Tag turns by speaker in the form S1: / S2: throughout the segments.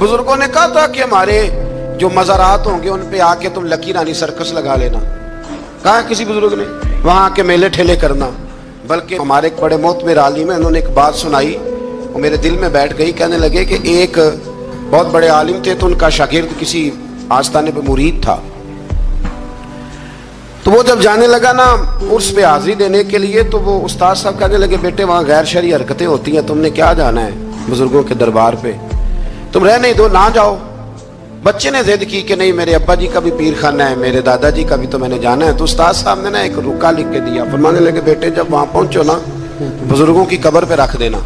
S1: बुजुर्गों ने कहा था कि हमारे जो मज़ारात होंगे उन पे आके तुम लकी रानी सर्कस लगा लेना। कहा किसी बुजुर्ग ने वहां आके मेले ठेले करना। बल्कि हमारे एक बड़े मोहतमिर आलिम है, उन्होंने एक बात सुनाई, वो मेरे दिल में बैठ गई। कहने लगे कि एक बहुत बड़े आलिम थे, तो उनका शागिर्द किसी आस्थाने पे मुरीद था। तो वो जब जाने लगा ना उर्स पे हाजिरी देने के लिए, तो वो उस्ताद साहब कहने लगे, बेटे वहाँ गैर शरई हरकतें होती हैं, तुमने क्या जाना है बुजुर्गों के दरबार पे, तुम रहने दो, ना जाओ। बच्चे ने जिद की कि नहीं, मेरे अब्बा जी का भी पीर खाना है, मेरे दादाजी का भी तो मैंने जाना है। तो उस्ताद साहब ने ना एक रुका लिख के दिया, फरमाने लगे, बेटे जब वहां पहुंचो ना बुजुर्गों की कब्र पे रख देना,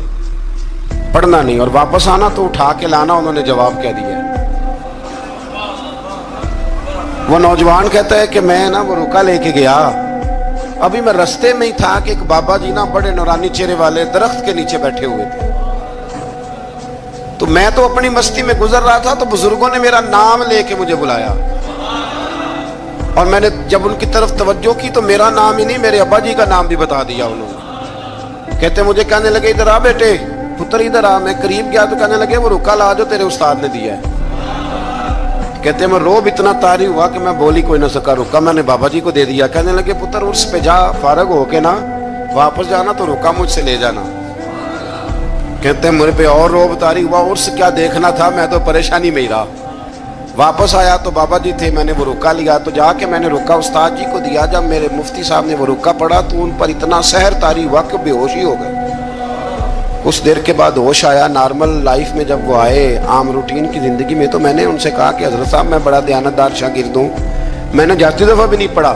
S1: पढ़ना नहीं, और वापस आना तो उठा के लाना। उन्होंने जवाब कह दिया। वो नौजवान कहता है कि मैं ना वो रुका लेके गया, अभी मैं रास्ते में ही था कि एक बाबा जी ना बड़े नौरानी चेहरे वाले दरख्त के नीचे बैठे हुए थे। तो मैं तो अपनी मस्ती में गुजर रहा था, तो बुजुर्गों ने मेरा नाम लेके मुझे बुलाया, और मैंने जब उनकी तरफ तवज्जो की तो मेरा नाम ही नहीं, मेरे अब्बा जी का नाम भी बता दिया उन्होंने। कहते मुझे कहने लगे, इधर आ बेटे, पुत्र इधर आ। मैं करीब गया तो कहने लगे, वो रुका ला जो तेरे उस्ताद ने दिया है। कहते मैं रोब इतना तारी हुआ कि मैं बोल ही कोई ना सका, रुका मैंने बाबा जी को दे दिया। कहने लगे, पुत्र उर्स पे जा, फारग होके ना वापस जाना, तो रुका मुझसे ले जाना। कहते मेरे पे और रोब तारी हुआ, उर्स क्या देखना था, मैं तो परेशानी में ही रहा। वापस आया तो बाबा जी थे, मैंने वो रुका लिया, तो जाके मैंने रुका उस्ताद जी को दिया। जब मेरे मुफ्ती साहब ने वो रुका पढ़ा तो उन पर इतना सहर तारी हुआ कि बेहोश ही हो गए। कुछ देर के बाद होश आया। नॉर्मल लाइफ में जब वो आए, आम रूटीन की ज़िंदगी में, तो मैंने उनसे कहा कि हज़रत साहब मैं बड़ा दयानतदार शागिर्द हूँ, मैंने जाती दफ़ा भी नहीं पढ़ा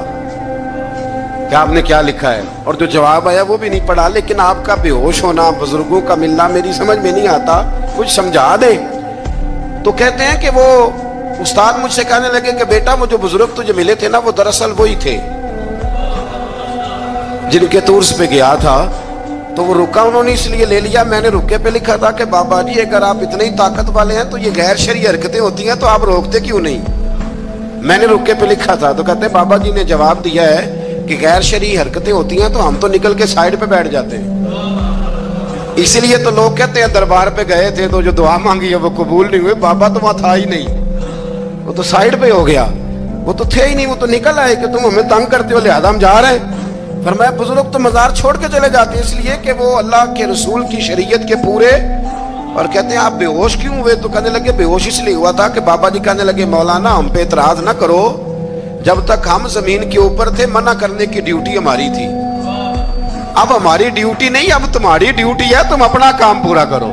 S1: कि आपने क्या लिखा है, और जो जवाब आया वो भी नहीं पढ़ा, लेकिन आपका बेहोश होना, बुजुर्गों का मिलना मेरी समझ में नहीं आता, कुछ समझा दे। तो कहते हैं कि वो उस्ताद मुझसे कहने लगे कि बेटा वो जो बुजुर्ग तुझे मिले थे ना, वो दरअसल वही थे जिनके तूर्स पे गया था। तो वो रुका उन्होंने इसलिए ले लिया। मैंने रुके पे लिखा था कि बाबा जी अगर आप इतने ही ताकत वाले हैं तो ये गैर शरई हरकतें होती हैं, तो आप रोकते क्यों नहीं। मैंने रुके पे लिखा था। तो कहते बाबा जी ने जवाब दिया है कि गैर शरई हरकतें होती हैं तो हम तो निकल के साइड पे बैठ जाते हैं। इसीलिए तो लोग कहते हैं दरबार पे गए थे तो जो दुआ मांगी है वो कबूल नहीं हुई। बाबा तो वहां था ही नहीं, वो तो साइड पे हो गया, वो तो थे ही नहीं, वो तो निकल आए कि तुम हमें तंग करते हो लिहाजा हम जा रहे हैं। फरमाया बुजुर्ग तो मजार छोड़ के चले जाते हैं इसलिए कि वो अल्लाह के रसूल की शरीयत के पूरे। और कहते हैं आप बेहोश क्यों हुए, तो कहने लगे बेहोश इसलिए हुआ था कि बाबा जी कहने लगे मौलाना हम पे एतराज ना करो, जब तक हम जमीन के ऊपर थे मना करने की ड्यूटी हमारी थी, अब हमारी ड्यूटी नहीं, अब तुम्हारी ड्यूटी है, तुम अपना काम पूरा करो।